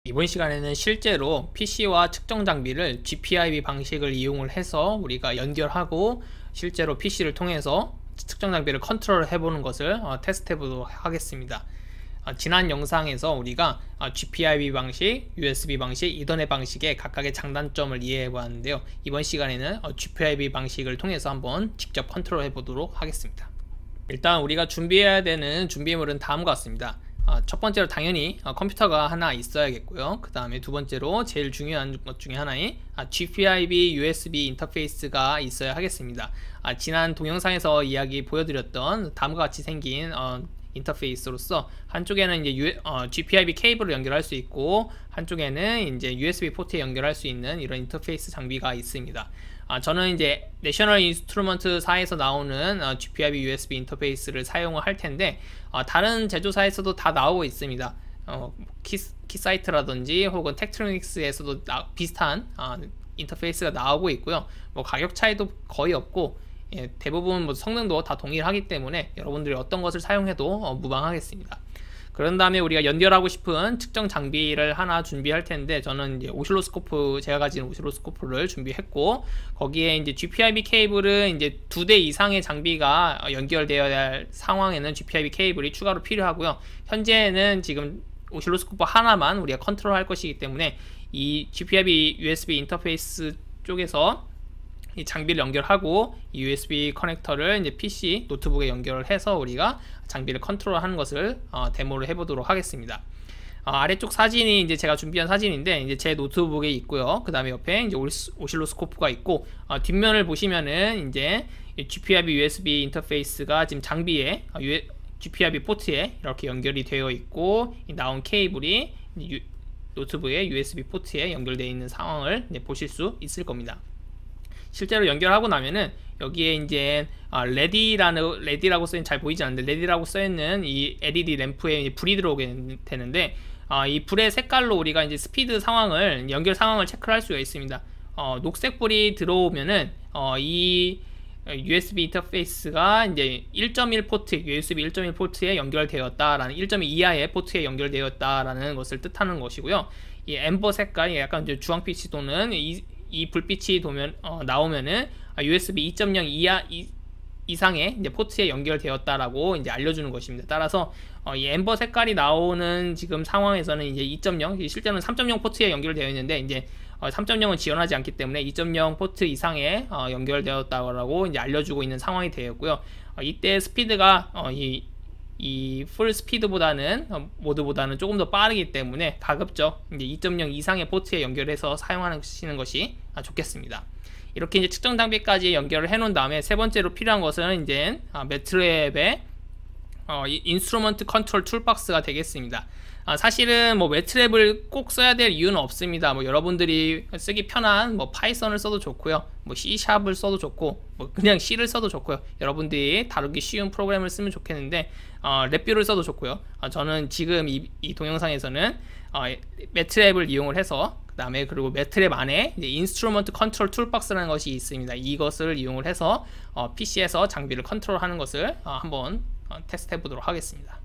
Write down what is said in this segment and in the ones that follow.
이번 시간에는 실제로 PC와 측정 장비를 GPIB 방식을 이용을 해서 우리가 연결하고 실제로 PC를 통해서 측정 장비를 컨트롤 해보는 것을 테스트 해보도록 하겠습니다. 지난 영상에서 우리가 GPIB 방식, USB 방식, 이더넷 방식의 각각의 장단점을 이해해 보았는데요. 이번 시간에는 GPIB 방식을 통해서 한번 직접 컨트롤 해보도록 하겠습니다. 일단 우리가 준비해야 되는 준비물은 다음과 같습니다. 첫 번째로 당연히 컴퓨터가 하나 있어야겠고요. 그 다음에 두 번째로 제일 중요한 것 중에 하나인 GPIB USB 인터페이스가 있어야 하겠습니다. 지난 동영상에서 이야기 보여드렸던 다음과 같이 생긴 인터페이스로서 한쪽에는 이제 GPIB 케이블을 연결할 수 있고 한쪽에는 이제 USB 포트에 연결할 수 있는 이런 인터페이스 장비가 있습니다. 저는 이제 내셔널 인스트루먼트사에서 나오는 GPIB USB 인터페이스를 사용을 할 텐데 다른 제조사에서도 다 나오고 있습니다. 키사이트라든지 혹은 텍트로닉스에서도 비슷한 인터페이스가 나오고 있고요. 뭐 가격 차이도 거의 없고 대부분 뭐 성능도 다 동일하기 때문에 여러분들이 어떤 것을 사용해도 무방하겠습니다. 그런 다음에 우리가 연결하고 싶은 측정 장비를 하나 준비할 텐데 저는 이제 오실로스코프, 제가 가진 오실로스코프를 준비했고 거기에 이제 GPIB 케이블은 이제 2대 이상의 장비가 연결되어야 할 상황에는 GPIB 케이블이 추가로 필요하고요. 현재는 지금 오실로스코프 하나만 우리가 컨트롤할 것이기 때문에 이 GPIB USB 인터페이스 쪽에서 이 장비를 연결하고 이 USB 커넥터를 이제 PC 노트북에 연결을 해서 우리가 장비를 컨트롤하는 것을 데모를 해보도록 하겠습니다. 아래쪽 사진이 이제 제가 준비한 사진인데 이제 제 노트북에 있고요. 그 다음에 옆에 이제 오실로스코프가 있고 뒷면을 보시면은 이제 GPIB USB 인터페이스가 지금 장비에 GPIB 포트에 이렇게 연결이 되어 있고 나온 케이블이 노트북의 USB 포트에 연결되어 있는 상황을 이제 보실 수 있을 겁니다. 실제로 연결하고 나면은 여기에 이제 레디라고 써있는, 잘 보이지 않는데 레디라고 써있는 이 LED 램프에 불이 들어오게 되는데 이 불의 색깔로 우리가 이제 스피드 상황을, 연결 상황을 체크를 할 수가 있습니다. 녹색 불이 들어오면은 이 USB 인터페이스가 이제 1.1 포트, USB 1.1 포트에 연결되었다라는, 1.2 이하의 포트에 연결되었다라는 것을 뜻하는 것이고요. 이 엠버 색깔이 약간 이제 주황빛이 도는 이 불빛이 나오면은 USB 2.0 이상의 이제 포트에 연결되었다라고 이제 알려주는 것입니다. 따라서 이 엠버 색깔이 나오는 지금 상황에서는 이제 2.0, 실제로는 3.0 포트에 연결되어 있는데 이제 3.0은 지원하지 않기 때문에 2.0 포트 이상에 연결되었다고 이제 알려주고 있는 상황이 되었고요. 이때 스피드가 이 풀 스피드보다는 모드보다는 조금 더 빠르기 때문에 가급적 이제 2.0 이상의 포트에 연결해서 사용하시는 것이 좋겠습니다. 이렇게 이제 측정 장비까지 연결을 해 놓은 다음에 세 번째로 필요한 것은 이제 매트랩의 인스트루먼트 컨트롤 툴박스가 되겠습니다. 사실은 뭐 매트랩을 꼭 써야 될 이유는 없습니다. 뭐 여러분들이 쓰기 편한 뭐 파이썬을 써도 좋고요, 뭐 C#을 써도 좋고, 뭐 그냥 C를 써도 좋고요. 여러분들이 다루기 쉬운 프로그램을 쓰면 좋겠는데 랩뷰를 써도 좋고요. 저는 지금 이 동영상에서는 매트랩을 이용을 해서 그 다음에 그리고 매트랩 안에 인스트루먼트 컨트롤 툴박스라는 것이 있습니다. 이것을 이용을 해서 PC에서 장비를 컨트롤하는 것을 한번 테스트 해보도록 하겠습니다.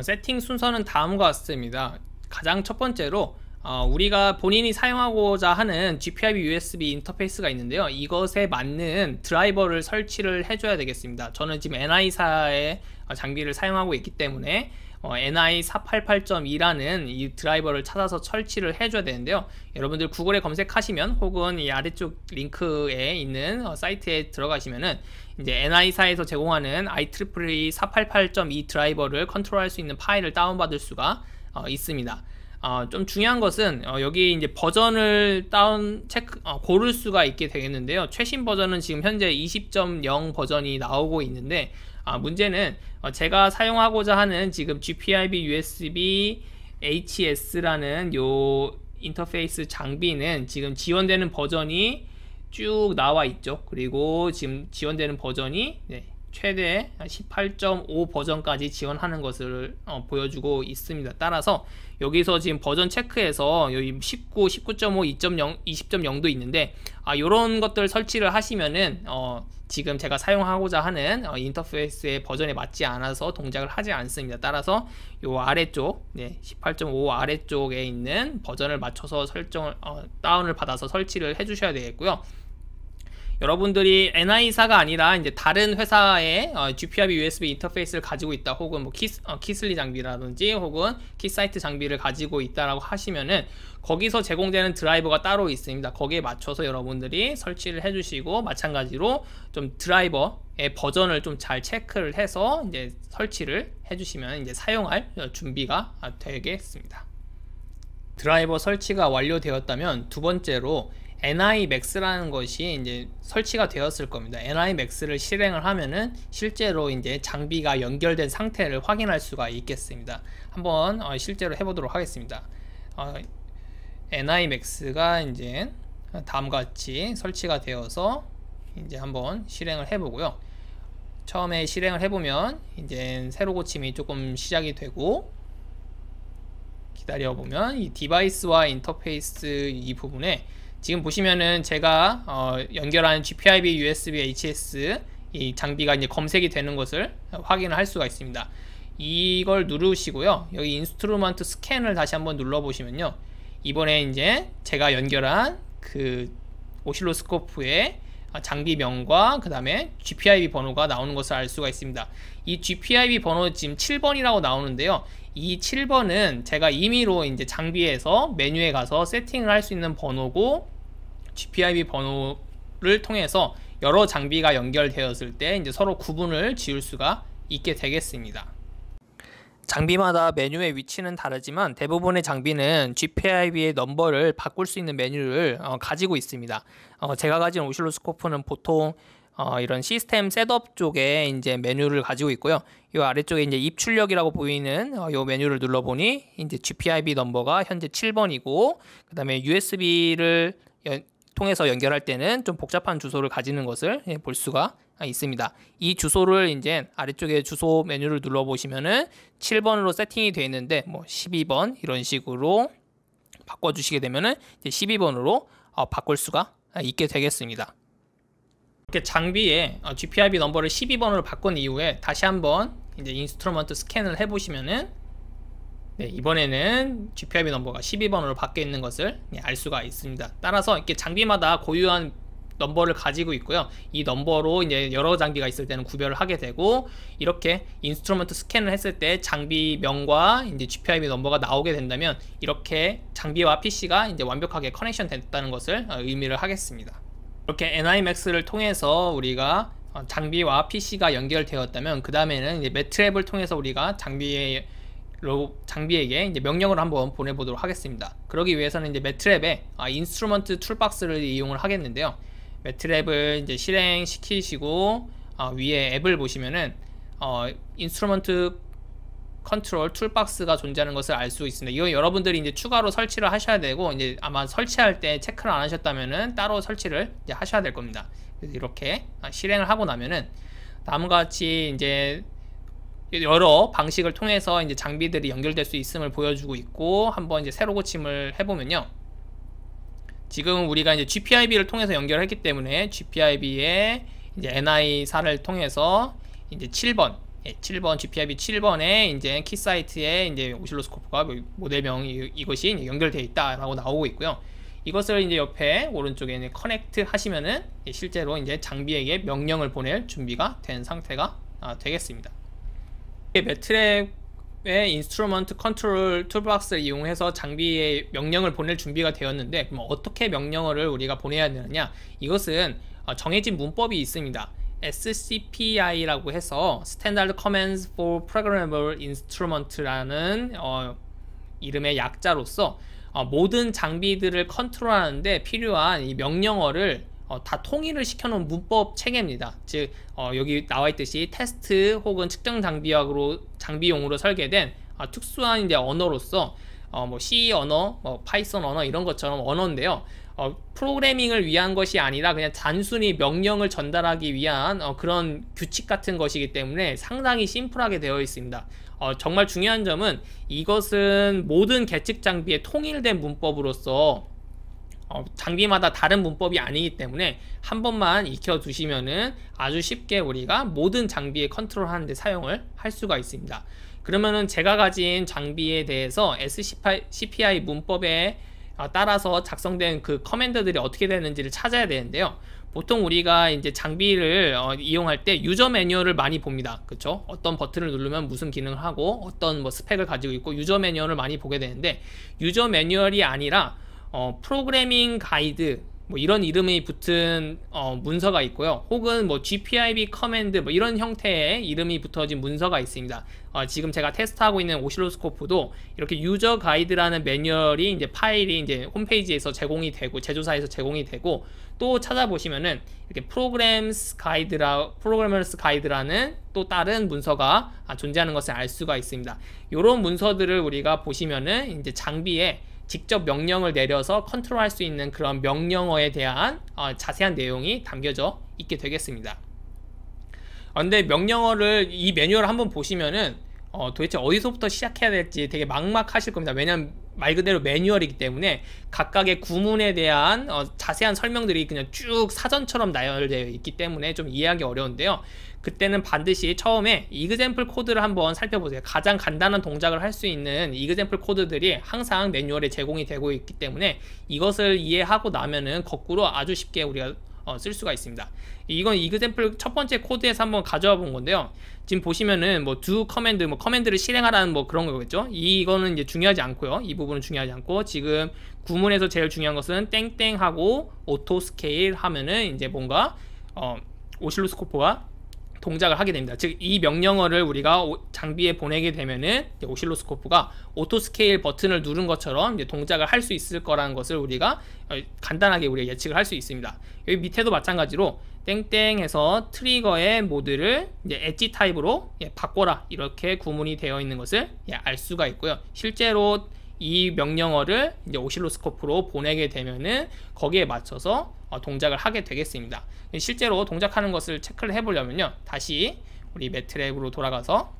세팅 순서는 다음과 같습니다. 가장 첫 번째로 우리가 본인이 사용하고자 하는 GPIB USB 인터페이스가 있는데요. 이것에 맞는 드라이버를 설치를 해줘야 되겠습니다. 저는 지금 NI사의 장비를 사용하고 있기 때문에 NI488.2라는 이 드라이버를 찾아서 설치를 해줘야 되는데요. 여러분들 구글에 검색하시면 혹은 이 아래쪽 링크에 있는 사이트에 들어가시면은 이제 NI사에서 제공하는 IEEE 488.2 드라이버를 컨트롤할 수 있는 파일을 다운받을 수가 있습니다. 좀 중요한 것은 여기 이제 버전을 고를 수가 있게 되겠는데요. 최신 버전은 지금 현재 20.0 버전이 나오고 있는데 문제는 제가 사용하고자 하는 지금 GPIB USB HS라는 요 인터페이스 장비는 지금 지원되는 버전이 쭉 나와 있죠. 그리고 지금 지원되는 버전이 최대 18.5 버전까지 지원하는 것을 보여주고 있습니다. 따라서 여기서 지금 버전 체크해서 여기 19, 19.5, 2.0, 20.0도 있는데 이런 것들 설치를 하시면은 지금 제가 사용하고자 하는 인터페이스의 버전에 맞지 않아서 동작을 하지 않습니다. 따라서 요 아래쪽 18.5 아래쪽에 있는 버전을 맞춰서 설정을 다운을 받아서 설치를 해 주셔야 되겠고요. 여러분들이 NI사가 아니라 이제 다른 회사의 GPIB USB 인터페이스를 가지고 있다, 혹은 뭐 키슬리 장비라든지 혹은 키사이트 장비를 가지고 있다라고 하시면은 거기서 제공되는 드라이버가 따로 있습니다. 거기에 맞춰서 여러분들이 설치를 해주시고, 마찬가지로 좀 드라이버의 버전을 좀 잘 체크를 해서 이제 설치를 해주시면 이제 사용할 준비가 되겠습니다. 드라이버 설치가 완료되었다면 두 번째로 NI Max라는 것이 이제 설치가 되었을 겁니다. NI Max를 실행을 하면은 실제로 이제 장비가 연결된 상태를 확인할 수가 있겠습니다. 한번 실제로 해보도록 하겠습니다. NI Max가 이제 다음과 같이 설치가 되어서 이제 한번 실행을 해보고요. 처음에 실행을 해보면 이제 새로 고침이 조금 시작이 되고, 기다려보면 이 디바이스와 인터페이스 이 부분에 지금 보시면은 제가 연결한 GPIB USB HS 이 장비가 이제 검색이 되는 것을 확인을 할 수가 있습니다. 이걸 누르시고요. 여기 인스트루먼트 스캔을 다시 한번 눌러 보시면요, 이번에 이제 제가 연결한 그 오실로스코프의 장비명과 그 다음에 GPIB 번호가 나오는 것을 알 수가 있습니다. 이 GPIB 번호 지금 7번이라고 나오는데요, 이 7번은 제가 임의로 이제 장비에서 메뉴에 가서 세팅을 할 수 있는 번호고, GPIB 번호를 통해서 여러 장비가 연결되었을 때 이제 서로 구분을 지을 수가 있게 되겠습니다. 장비마다 메뉴의 위치는 다르지만 대부분의 장비는 GPIB의 넘버를 바꿀 수 있는 메뉴를 가지고 있습니다. 제가 가진 오실로스코프는 보통 이런 시스템 셋업 쪽에 이제 메뉴를 가지고 있고요. 이 아래쪽에 이제 입출력이라고 보이는 이 메뉴를 눌러보니 이제 GPIB 넘버가 현재 7번이고, 그 다음에 USB를 통해서 연결할 때는 좀 복잡한 주소를 가지는 것을 볼 수가 있습니다. 이 주소를 이제 아래쪽에 주소 메뉴를 눌러보시면은 7번으로 세팅이 되어 있는데, 뭐 12번 이런 식으로 바꿔주시게 되면은 이제 12번으로 바꿀 수가 있게 되겠습니다. 이렇게 장비에 GPIB 넘버를 12번으로 바꾼 이후에 다시 한번 이제 인스트루먼트 스캔을 해보시면은 이번에는 GPIB 넘버가 12번으로 바뀌어 있는 것을 알 수가 있습니다. 따라서 이렇게 장비마다 고유한 넘버를 가지고 있고요. 이 넘버로 이제 여러 장비가 있을 때는 구별을 하게 되고, 이렇게 인스트루먼트 스캔을 했을 때 장비명과 이제 GPIB 넘버가 나오게 된다면 이렇게 장비와 PC가 이제 완벽하게 커넥션 됐다는 것을 의미를 하겠습니다. 이렇게 NI Max를 통해서 우리가 장비와 PC가 연결되었다면 그 다음에는 이제 매트랩을 통해서 우리가 장비에게 이제 명령을 한번 보내보도록 하겠습니다. 그러기 위해서는 이제 매트랩에 인스트루먼트 툴박스를 이용을 하겠는데요. 매트랩을 이제 실행시키시고 위에 앱을 보시면은 인스트루먼트 컨트롤 툴박스가 존재하는 것을 알 수 있습니다. 이건 여러분들이 이제 추가로 설치를 하셔야 되고, 이제 아마 설치할 때 체크를 안 하셨다면은 따로 설치를 이제 하셔야 될 겁니다. 그래서 이렇게 실행을 하고 나면은 다음과 같이 이제 여러 방식을 통해서 이제 장비들이 연결될 수 있음을 보여주고 있고, 한번 이제 새로 고침을 해보면요, 지금 우리가 이제 GPIB를 통해서 연결했기 때문에 GPIB의 이제 NI사를 통해서 이제 7번 GPIB 7번에 이제 키사이트에 이제 오실로스코프가 모델명 이것이 연결되어 있다라고 나오고 있고요. 이것을 이제 옆에 오른쪽에 이제 커넥트 하시면은 실제로 이제 장비에게 명령을 보낼 준비가 된 상태가 되겠습니다. 매트랩의 인스트루먼트 컨트롤 툴박스를 이용해서 장비에 명령을 보낼 준비가 되었는데, 그럼 어떻게 명령어를 우리가 보내야 되느냐? 이것은 정해진 문법이 있습니다. SCPI라고 해서 Standard Commands for Programmable Instrument라는 이름의 약자로서 모든 장비들을 컨트롤하는데 필요한 이 명령어를 다 통일을 시켜놓은 문법 체계입니다. 즉 여기 나와 있듯이 테스트 혹은 측정 장비용으로 설계된 특수한 이제 언어로서 뭐 C 언어, 뭐 파이썬 언어 이런 것처럼 언어인데요. 프로그래밍을 위한 것이 아니라 그냥 단순히 명령을 전달하기 위한 그런 규칙 같은 것이기 때문에 상당히 심플하게 되어 있습니다. 정말 중요한 점은 이것은 모든 계측 장비의 통일된 문법으로서 장비마다 다른 문법이 아니기 때문에 한 번만 익혀 두시면은 아주 쉽게 우리가 모든 장비에 컨트롤 하는데 사용을 할 수가 있습니다. 그러면은 제가 가진 장비에 대해서 SCPI 문법에 따라서 작성된 그 커맨드들이 어떻게 되는지를 찾아야 되는데요. 보통 우리가 이제 장비를 이용할 때 유저 매뉴얼을 많이 봅니다. 그쵸? 어떤 버튼을 누르면 무슨 기능을 하고 어떤 뭐 스펙을 가지고 있고 유저 매뉴얼을 많이 보게 되는데, 유저 매뉴얼이 아니라 프로그래밍 가이드 뭐 이런 이름이 붙은 문서가 있고요. 혹은 뭐 GPIB 커맨드 뭐 이런 형태의 이름이 붙어진 문서가 있습니다. 지금 제가 테스트하고 있는 오실로스코프도 이렇게 유저 가이드라는 매뉴얼이 이제 파일이 이제 홈페이지에서 제공이 되고 제조사에서 제공이 되고, 또 찾아보시면은 이렇게 프로그래머스 가이드라는 또 다른 문서가 존재하는 것을 알 수가 있습니다. 이런 문서들을 우리가 보시면은 이제 장비에 직접 명령을 내려서 컨트롤할 수 있는 그런 명령어에 대한 자세한 내용이 담겨져 있게 되겠습니다. 근데 명령어를 이 매뉴얼을 한번 보시면은 도대체 어디서부터 시작해야 될지 되게 막막하실 겁니다. 왜냐면 말 그대로 매뉴얼이기 때문에 각각의 구문에 대한 자세한 설명들이 그냥 쭉 사전처럼 나열되어 있기 때문에 좀 이해하기 어려운데요. 그때는 반드시 처음에 이그젬플 코드를 한번 살펴보세요. 가장 간단한 동작을 할 수 있는 이그젬플 코드들이 항상 매뉴얼에 제공이 되고 있기 때문에 이것을 이해하고 나면은 거꾸로 아주 쉽게 우리가 쓸 수가 있습니다. 이건 이그젬플 첫 번째 코드에서 한번 가져와 본 건데요. 지금 보시면은 뭐 do 커맨드, 뭐 커맨드를 실행하라는 뭐 그런 거겠죠. 이거는 이제 중요하지 않고요. 이 부분은 중요하지 않고, 지금 구문에서 제일 중요한 것은 땡땡 하고 오토 스케일 하면은 이제 뭔가 오실로스코프가 동작을 하게 됩니다. 즉 이 명령어를 우리가 장비에 보내게 되면은 오실로스코프가 오토 스케일 버튼을 누른 것처럼 이제 동작을 할 수 있을 거라는 것을 우리가 간단하게 우리가 예측을 할 수 있습니다. 여기 밑에도 마찬가지로 땡땡해서 트리거의 모드를 이제 엣지 타입으로 바꿔라, 이렇게 구문이 되어 있는 것을 알 수가 있고요. 실제로 이 명령어를 이제 오실로스코프로 보내게 되면은 거기에 맞춰서 동작을 하게 되겠습니다. 실제로 동작하는 것을 체크를 해보려면요, 다시 우리 매트랩으로 돌아가서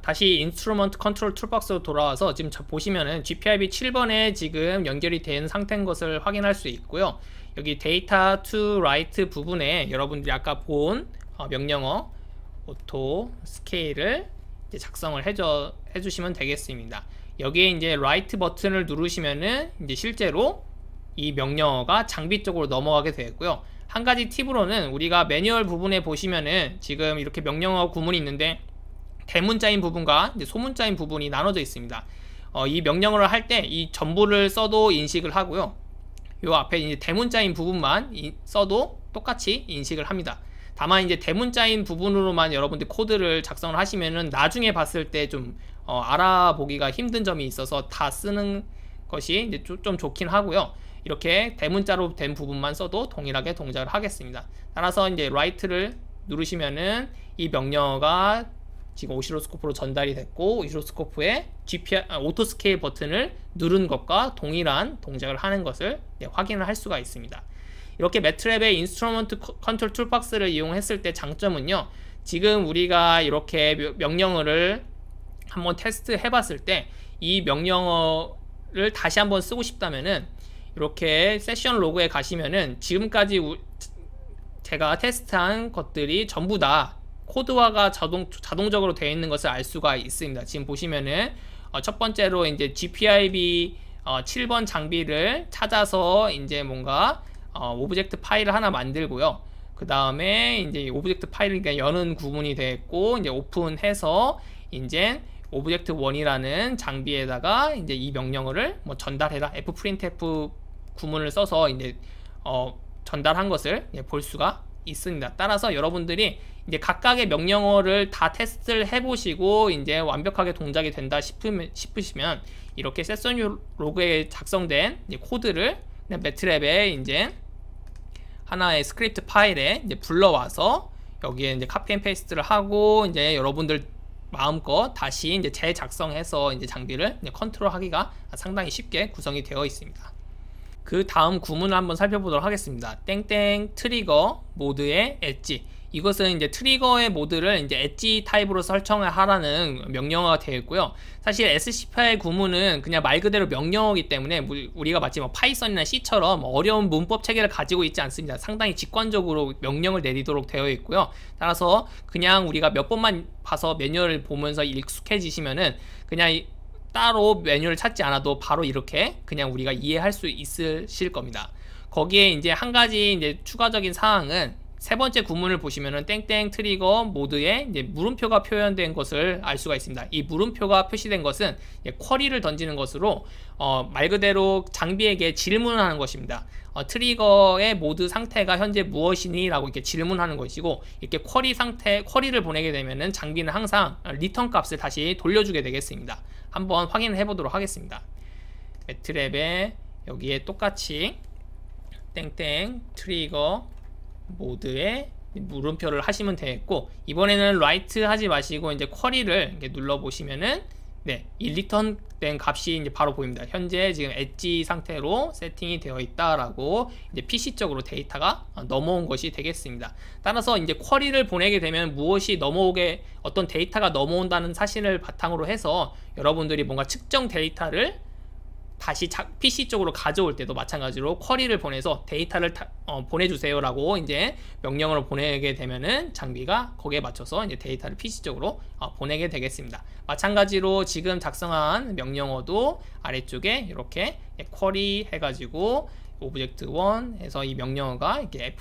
다시 인스트루먼트 컨트롤 툴박스로 돌아와서 지금 보시면은 GPIB 7번에 지금 연결이 된 상태인 것을 확인할 수 있고요. 여기 데이터 to write 부분에 여러분들이 아까 본 명령어 오토 스케일을 이제 작성을 해주시면 되겠습니다. 여기에 이제 write 버튼을 누르시면은 이제 실제로 이 명령어가 장비 쪽으로 넘어가게 되고요. 한 가지 팁으로는 우리가 매뉴얼 부분에 보시면은 지금 이렇게 명령어 구문이 있는데 대문자인 부분과 이제 소문자인 부분이 나눠져 있습니다. 이 명령어를 할 때 이 전부를 써도 인식을 하고요. 요 앞에 이제 대문자인 부분만 써도 똑같이 인식을 합니다. 다만 이제 대문자인 부분으로만 여러분들 코드를 작성을 하시면은 나중에 봤을 때 좀 알아보기가 힘든 점이 있어서 다 쓰는 것이 이제 좀 좋긴 하고요. 이렇게 대문자로 된 부분만 써도 동일하게 동작을 하겠습니다. 따라서 이제 write를 누르시면은 이 명령어가 지금 오실로스코프로 전달이 됐고, 오실로스코프에 오토 스케일 버튼을 누른 것과 동일한 동작을 하는 것을 확인을 할 수가 있습니다. 이렇게 매트랩의 인스트루먼트 컨트롤 툴박스를 이용했을 때 장점은요, 지금 우리가 이렇게 명령어를 한번 테스트 해봤을 때 이 명령어를 다시 한번 쓰고 싶다면은 이렇게 세션 로그에 가시면은 지금까지 제가 테스트한 것들이 전부 다 코드화가 자동적으로 되어 있는 것을 알 수가 있습니다. 지금 보시면은 첫 번째로 이제 GPIB 7번 장비를 찾아서 이제 뭔가 오브젝트 파일을 하나 만들고요. 그 다음에 이제 오브젝트 파일을 그냥 여는 구문이 됐고, 이제 오픈해서 이제 오브젝트 1이라는 장비에다가 이제 이 명령어를 뭐 전달해라 fprintf 구문을 써서 이제 전달한 것을 볼 수가 있습니다. 따라서 여러분들이 이제 각각의 명령어를 다 테스트를 해보시고 이제 완벽하게 동작이 된다 싶으시면 이렇게 세션 로그에 작성된 이제 코드를 그냥 매트랩에 이제 하나의 스크립트 파일에 이제 불러와서 여기에 이제 카피 앤 페이스트를 하고 이제 여러분들 마음껏 다시 이제 재작성해서 이제 장비를 이제 컨트롤하기가 상당히 쉽게 구성이 되어 있습니다. 그 다음 구문을 한번 살펴보도록 하겠습니다. 땡땡 트리거 모드의 엣지. 이것은 이제 트리거의 모드를 이제 엣지 타입으로 설정을 하라는 명령어가 되어 있고요. 사실 SCPI 구문은 그냥 말 그대로 명령어이기 때문에 우리가 마치 뭐 파이썬이나 C처럼 어려운 문법 체계를 가지고 있지 않습니다. 상당히 직관적으로 명령을 내리도록 되어 있고요. 따라서 그냥 우리가 몇 번만 봐서 매뉴얼을 보면서 익숙해지시면은 그냥 따로 매뉴얼을 찾지 않아도 바로 이렇게 그냥 우리가 이해할 수 있으실 겁니다. 거기에 이제 한 가지 이제 추가적인 사항은 세 번째 구문을 보시면은 땡땡 트리거 모드에 이제 물음표가 표현된 것을 알 수가 있습니다. 이 물음표가 표시된 것은 쿼리를 던지는 것으로 말 그대로 장비에게 질문을 하는 것입니다. 트리거의 모드 상태가 현재 무엇이니? 라고 이렇게 질문하는 것이고, 이렇게 쿼리를 보내게 되면은 장비는 항상 리턴 값을 다시 돌려주게 되겠습니다. 한번 확인을 해보도록 하겠습니다. 매트랩에 여기에 똑같이 땡땡 트리거 모드에 물음표를 하시면 되겠고, 이번에는 라이트 하지 마시고 이제 쿼리를 눌러 보시면은 이 리턴된 값이 이제 바로 보입니다. 현재 지금 엣지 상태로 세팅이 되어 있다라고 이제 PC 쪽으로 데이터가 넘어온 것이 되겠습니다. 따라서 이제 쿼리를 보내게 되면 무엇이 어떤 데이터가 넘어온다는 사실을 바탕으로 해서 여러분들이 뭔가 측정 데이터를 다시 PC 쪽으로 가져올 때도 마찬가지로 쿼리를 보내서 데이터를 보내주세요 라고 이제 명령으로 보내게 되면은 장비가 거기에 맞춰서 이제 데이터를 PC 쪽으로 보내게 되겠습니다. 마찬가지로 지금 작성한 명령어도 아래쪽에 이렇게 쿼리 해가지고 오브젝트1 해서 이 명령어가 이렇게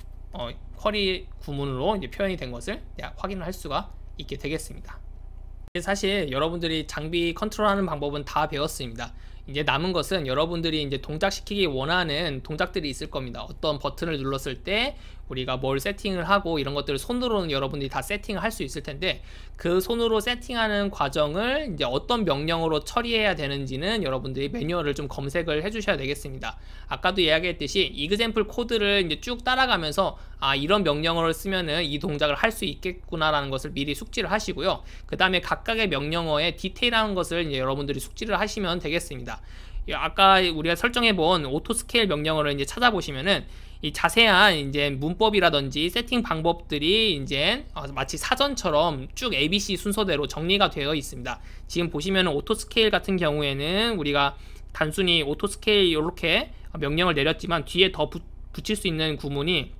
쿼리 구문으로 이제 표현이 된 것을 확인을 할 수가 있게 되겠습니다. 사실 여러분들이 장비 컨트롤하는 방법은 다 배웠습니다. 이제 남은 것은 여러분들이 이제 동작시키기 원하는 동작들이 있을 겁니다. 어떤 버튼을 눌렀을 때 우리가 뭘 세팅을 하고 이런 것들을 손으로는 여러분들이 다 세팅을 할 수 있을 텐데, 그 손으로 세팅하는 과정을 이제 어떤 명령어로 처리해야 되는지는 여러분들이 매뉴얼을 좀 검색을 해 주셔야 되겠습니다. 아까도 이야기했듯이 example 코드를 이제 쭉 따라가면서 이런 명령어를 쓰면은 이 동작을 할 수 있겠구나 라는 것을 미리 숙지를 하시고요. 그 다음에 각각의 명령어의 디테일한 것을 이제 여러분들이 숙지를 하시면 되겠습니다. 아까 우리가 설정해 본 오토 스케일 명령어를 이제 찾아보시면은 이 자세한 이제 문법이라든지 세팅 방법들이 이제 마치 사전처럼 쭉 ABC 순서대로 정리가 되어 있습니다. 지금 보시면 오토 스케일 같은 경우에는 우리가 단순히 오토 스케일 이렇게 명령을 내렸지만 뒤에 더 붙일 수 있는 구문이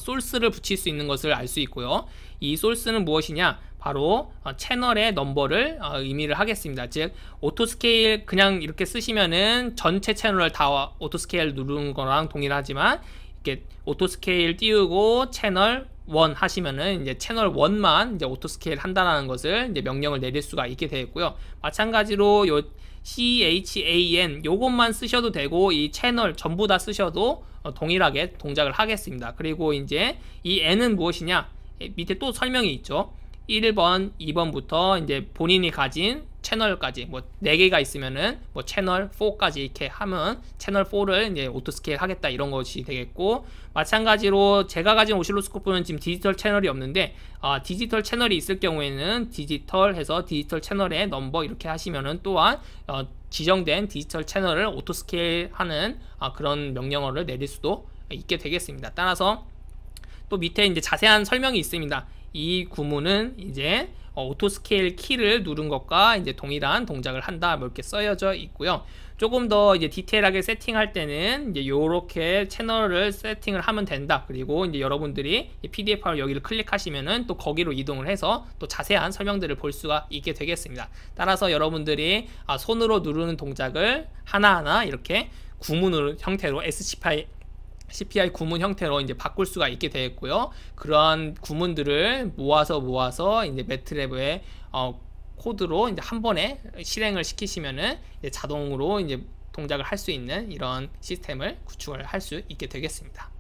소스를 붙일 수 있는 것을 알 수 있고요. 이 소스는 무엇이냐? 바로 채널의 넘버를 의미를 하겠습니다. 즉 오토스케일 그냥 이렇게 쓰시면은 전체 채널을 다 오토스케일 누르는 거랑 동일하지만, 이렇게 오토스케일 띄우고 채널 1 하시면은 이제 채널 1만 이제 오토스케일 한다는 것을 이제 명령을 내릴 수가 있게 되겠고요. 마찬가지로 요 CHAN 요것만 쓰셔도 되고, 이 채널 전부 다 쓰셔도 동일하게 동작을 하겠습니다. 그리고 이제 이 N은 무엇이냐? 밑에 또 설명이 있죠. 1번, 2번부터 이제 본인이 가진 채널까지 뭐 4개가 있으면은 뭐 채널 4까지 이렇게 하면 채널 4를 이제 오토스케일 하겠다 이런 것이 되겠고, 마찬가지로 제가 가진 오실로스코프는 지금 디지털 채널이 없는데 디지털 채널이 있을 경우에는 디지털 해서 디지털 채널의 넘버 이렇게 하시면은 또한 지정된 디지털 채널을 오토스케일 하는 그런 명령어를 내릴 수도 있게 되겠습니다. 따라서 또 밑에 이제 자세한 설명이 있습니다. 이 구문은 이제 오토스케일 키를 누른 것과 이제 동일한 동작을 한다 뭐 이렇게 써여져 있고요. 조금 더 이제 디테일하게 세팅할 때는 이제 요렇게 채널을 세팅을 하면 된다. 그리고 이제 여러분들이 PDF로 여기를 클릭하시면은 또 거기로 이동을 해서 또 자세한 설명들을 볼 수가 있게 되겠습니다. 따라서 여러분들이 손으로 누르는 동작을 하나하나 이렇게 구문 형태로 CPI 구문 형태로 이제 바꿀 수가 있게 되겠고요. 그러한 구문들을 모아서 이제 매트랩의 코드로 이제 한 번에 실행을 시키시면은 이제 자동으로 이제 동작을 할 수 있는 이런 시스템을 구축을 할 수 있게 되겠습니다.